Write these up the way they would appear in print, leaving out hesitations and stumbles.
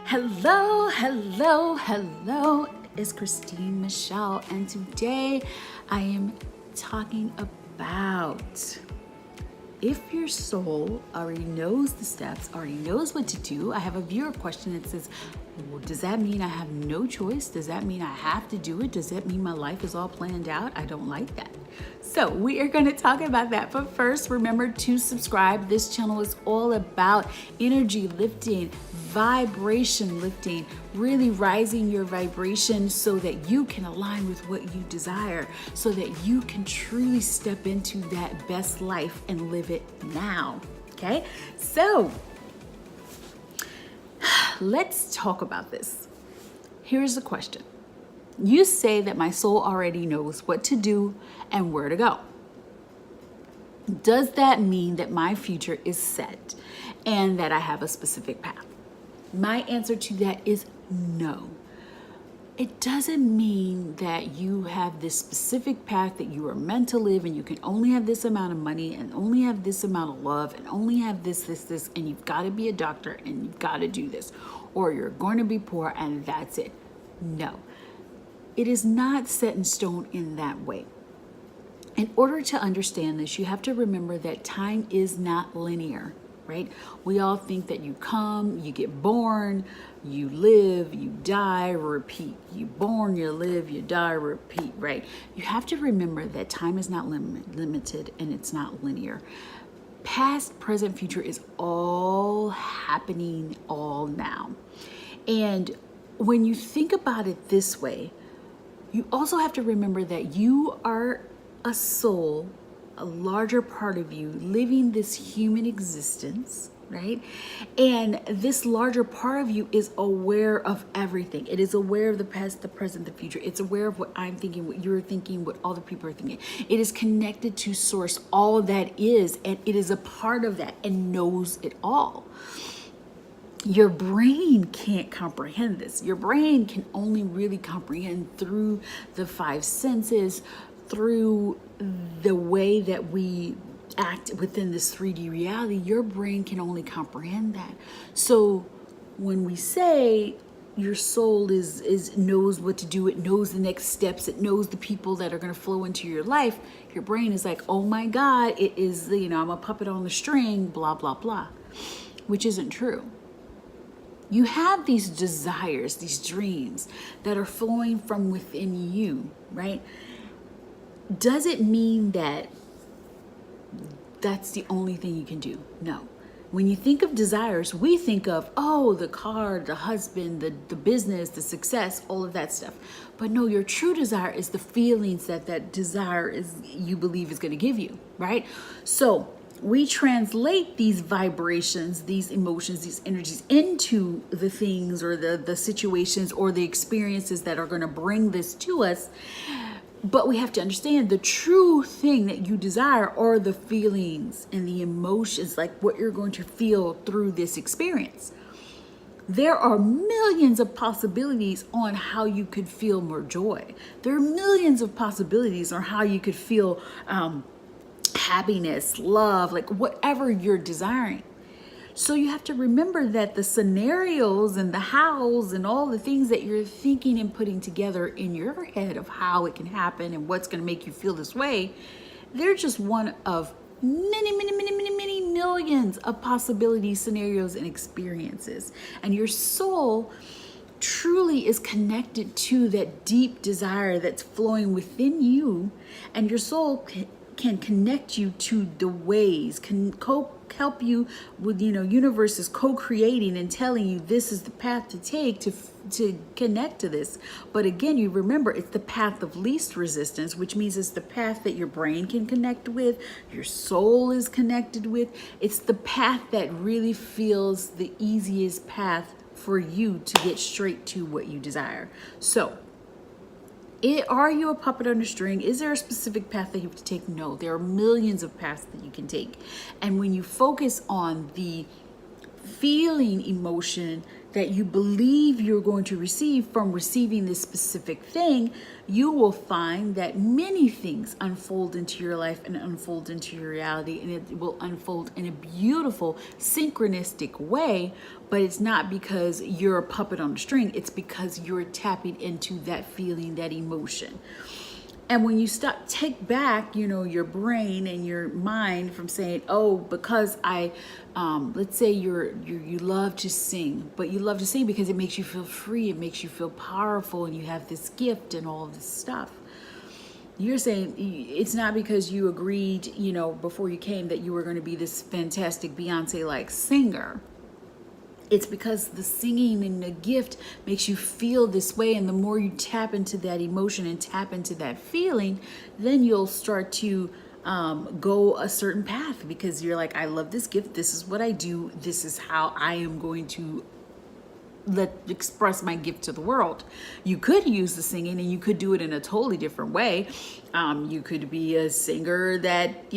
Hello, hello, hello. It's Christine Michelle, and today I am talking about if your soul already knows the steps, already knows what to do. I have a viewer question that says, well, does that mean I have no choice? Does that mean I have to do it? Does that mean my life is all planned out? I don't like that. So we are going to talk about that. But first, remember to subscribe. This channel is all about energy lifting, vibration lifting, really rising your vibration so that you can align with what you desire, so that you can truly step into that best life and live it now. Okay? So let's talk about this. Here's the question. You say that my soul already knows what to do and where to go. Does that mean that my future is set and that I have a specific path? My answer to that is no. It doesn't mean that you have this specific path that you are meant to live and you can only have this amount of money and only have this amount of love and only have this, and you've got to be a doctor and you've got to do this, or you're going to be poor and that's it. No. It is not set in stone in that way. In order to understand this, you have to remember that time is not linear, right? We all think that you come, you get born, you live, you die, repeat. You born, you live, you die, repeat, right? You have to remember that time is not limited and it's not linear. Past, present, future is all happening all now. And when you think about it this way, you also have to remember that you are a soul, a larger part of you living this human existence, right? And this larger part of you is aware of everything. It is aware of the past, the present, the future. It's aware of what I'm thinking, what you're thinking, what other people are thinking. It is connected to source, all that is, and it is a part of that and knows it all. Your brain can't comprehend this. Your brain can only really comprehend through the five senses, through the way that we act within this 3D reality. Your brain can only comprehend that. So when we say your soul is knows what to do, it knows the next steps, it knows the people that are going to flow into your life, your brain is like, oh my God, it is, I'm a puppet on the string, blah, blah, blah, which isn't true. You have these desires, these dreams that are flowing from within you, right? Does it mean that that's the only thing you can do? No. When you think of desires, we think of, the car, the husband, the business, the success, all of that stuff. But no, your true desire is the feelings that desire is, you believe is going to give you, right? So we translate these vibrations, these emotions, these energies into the things or the situations or the experiences that are going to bring this to us. But we have to understand the true thing that you desire are the feelings and the emotions, like what you're going to feel through this experience. There are millions of possibilities on how you could feel more joy. There are millions of possibilities on how you could feel happiness, love, like whatever you're desiring. So you have to remember that the scenarios and the hows and all the things that you're thinking and putting together in your head of how it can happen and what's going to make you feel this way, they're just one of many millions of possibilities, scenarios, and experiences. And your soul truly is connected to that deep desire that's flowing within you, and your soul can connect you to the ways, can help you with, universe is co-creating and telling you this is the path to take to connect to this. But again, you remember it's the path of least resistance, which means it's the path that your brain can connect with, your soul is connected with. It's the path that really feels the easiest path for you to get straight to what you desire. So are you a puppet on a string? Is there a specific path that you have to take? No, there are millions of paths that you can take. And when you focus on the feeling emotion that you believe you're going to receive from receiving this specific thing, you will find that many things unfold into your life and unfold into your reality, and it will unfold in a beautiful synchronistic way. But it's not because you're a puppet on a string, it's because you're tapping into that feeling, that emotion. And when you take back, your brain and your mind from saying, oh, because let's say you love to sing, but you love to sing because it makes you feel free, it makes you feel powerful, and you have this gift and all of this stuff. You're saying it's not because you agreed, before you came that you were going to be this fantastic Beyonce-like singer. It's because the singing and the gift makes you feel this way. And the more you tap into that emotion and tap into that feeling, then you'll start to go a certain path, because you're like, I love this gift. This is what I do. This is how I am going to express my gift to the world. You could use the singing, and you could do it in a totally different way. You could be a singer that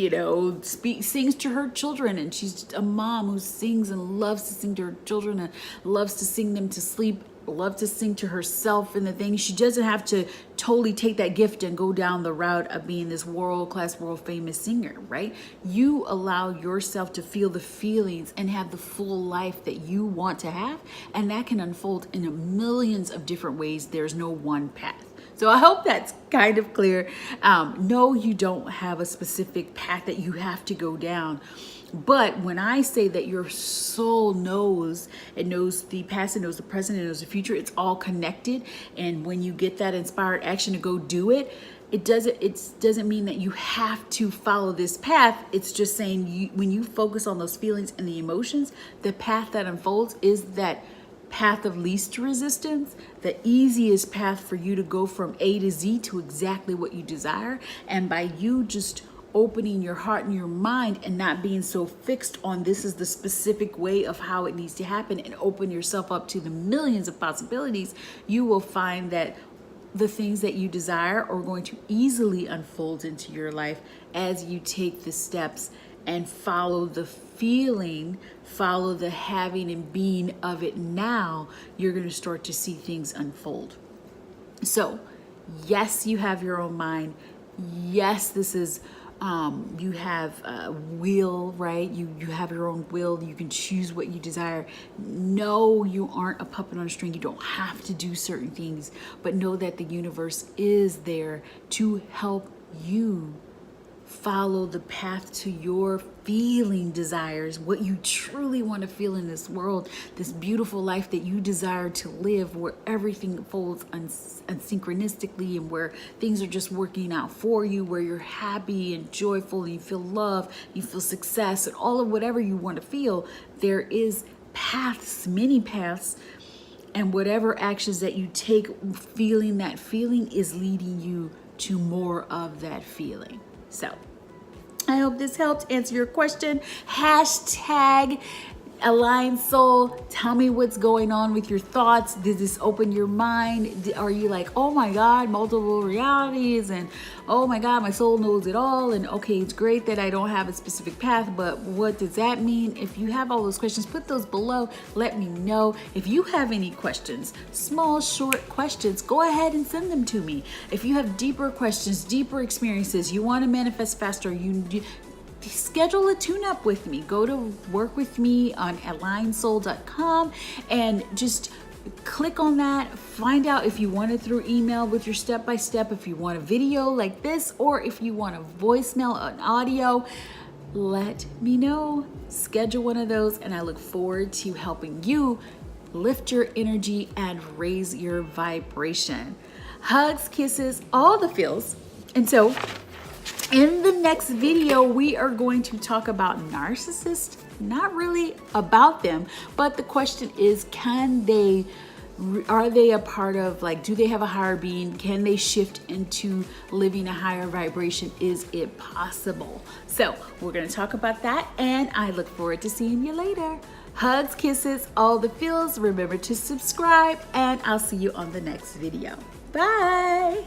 sings to her children, and she's a mom who sings and loves to sing to her children and loves to sing them to sleep, loves to sing to herself and the things. She doesn't have to totally take that gift and go down the route of being this world-class, world-famous singer, right? You allow yourself to feel the feelings and have the full life that you want to have, and that can unfold in millions of different ways. There's no one path. So I hope that's kind of clear. No, you don't have a specific path that you have to go down. But when I say that your soul knows, it knows the past, it knows the present, it knows the future, it's all connected. And when you get that inspired action to go do it, it doesn't mean that you have to follow this path. It's just saying when you focus on those feelings and the emotions, the path that unfolds is that path of least resistance, the easiest path for you to go from A to Z to exactly what you desire. And by you just opening your heart and your mind and not being so fixed on this is the specific way of how it needs to happen, and open yourself up to the millions of possibilities, you will find that the things that you desire are going to easily unfold into your life as you take the steps and follow the feeling, follow the having and being of it. Now you're going to start to see things unfold. So yes, you have your own mind. Yes, this is you have a will, right? You have your own will. You can choose what you desire. No, you aren't a puppet on a string. You don't have to do certain things, but know that the universe is there to help you follow the path to your feeling desires, what you truly want to feel in this world, this beautiful life that you desire to live, where everything folds synchronistically and where things are just working out for you, where you're happy and joyful and you feel love, you feel success, and all of whatever you want to feel. There is paths, many paths, and whatever actions that you take feeling that feeling is leading you to more of that feeling. So I hope this helped answer your question. Hashtag Aligned Soul. Tell me what's going on with your thoughts. Did this open your mind? Are you like, oh my God, multiple realities, and oh my God, my soul knows it all, and okay, it's great that I don't have a specific path, but what does that mean? If you have all those questions, put those below. Let me know. If you have any questions, small, short questions, go ahead and send them to me. If you have deeper questions, deeper experiences, you want to manifest faster, schedule a tune-up with me. Go to work with me on AlignedSoul.com and just click on that. Find out if you want it through email with your step-by-step, if you want a video like this, or if you want a voicemail, an audio. Let me know. Schedule one of those, and I look forward to helping you lift your energy and raise your vibration. Hugs, kisses, all the feels. And so in the next video, we are going to talk about narcissists. Not really about them, but the question is, are they a part of, do they have a higher being? Can they shift into living a higher vibration? Is it possible? So we're going to talk about that, and I look forward to seeing you later. Hugs, kisses, all the feels. Remember to subscribe, and I'll see you on the next video. Bye.